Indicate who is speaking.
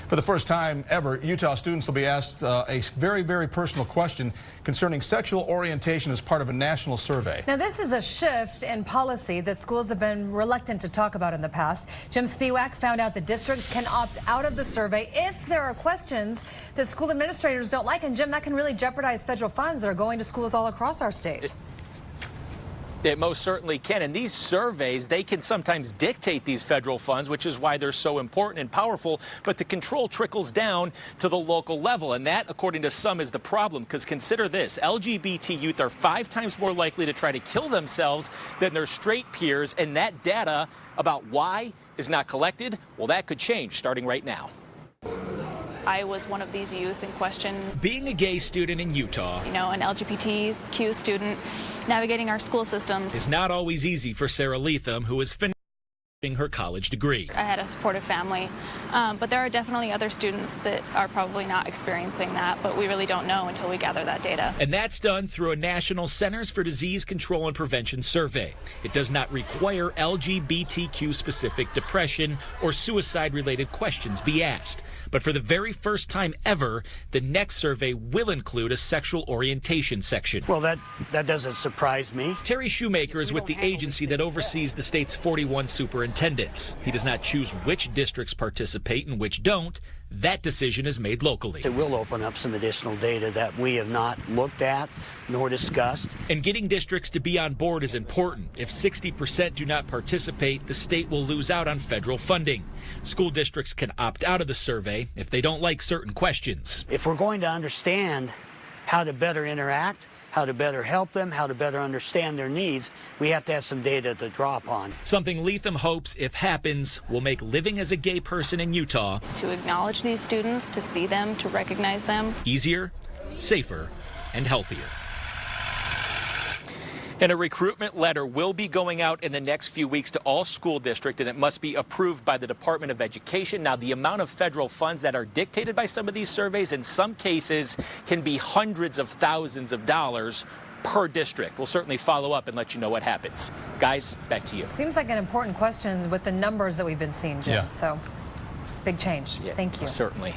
Speaker 1: For the first time ever, Utah students will be asked a very, very personal question concerning sexual orientation as part of a national survey.
Speaker 2: Now, this is a shift in policy that schools have been reluctant to talk about in the past. Jim Spiewak found out that districts can opt out of the survey if there are questions that school administrators don't like. And Jim, that can really jeopardize federal funds that are going to schools all across our state.
Speaker 3: It most certainly can. And these surveys, they can sometimes dictate these federal funds, which is why they're so important and powerful. But the control trickles down to the local level. And that, according to some, is the problem. Because consider this, LGBT youth are 5 times more likely to try to kill themselves than their straight peers. And that data about why is not collected, well, that could change starting right now.
Speaker 4: I was one of these youth in question.
Speaker 3: Being a gay student in Utah,
Speaker 4: You know, an LGBTQ student navigating our school systems
Speaker 3: is not always easy for Sarah Leatham, who is finishing her college degree.
Speaker 4: I had a supportive family, but there are definitely other students that are probably not experiencing that, but we really don't know until we gather that data.
Speaker 3: And that's done through a National Centers for Disease Control and Prevention survey. It does not require LGBTQ-specific depression or suicide-related questions be asked. But for the very first time ever, the next survey will include a sexual orientation section.
Speaker 5: Well, that doesn't surprise me.
Speaker 3: Terry Shoemaker is with the agency that oversees the state's 41 superintendents. He does not choose which districts participate and which don't. That decision is made locally.
Speaker 5: It will open up some additional data that we have not looked at nor discussed.
Speaker 3: And getting districts to be on board is important. If 60% do not participate, the state will lose out on federal funding. School districts can opt out of the survey if they don't like certain questions.
Speaker 5: If we're going to understand how to better interact, how to better help them, how to better understand their needs, we have to have some data to draw upon.
Speaker 3: Something Leatham hopes, if happens, will make living as a gay person in Utah
Speaker 4: To acknowledge these students, to see them, to recognize them.
Speaker 3: easier, safer, and healthier. And a recruitment letter will be going out in the next few weeks to all school districts, and it must be approved by the Department of Education. Now, the amount of federal funds that are dictated by some of these surveys in some cases can be hundreds of thousands of dollars per district. We'll certainly follow up and let you know what happens. Guys, back to you.
Speaker 2: Seems like an important question with the numbers that we've been seeing, Jim.
Speaker 1: Yeah.
Speaker 2: So, big change.
Speaker 3: Yeah,
Speaker 2: Thank you.
Speaker 3: certainly.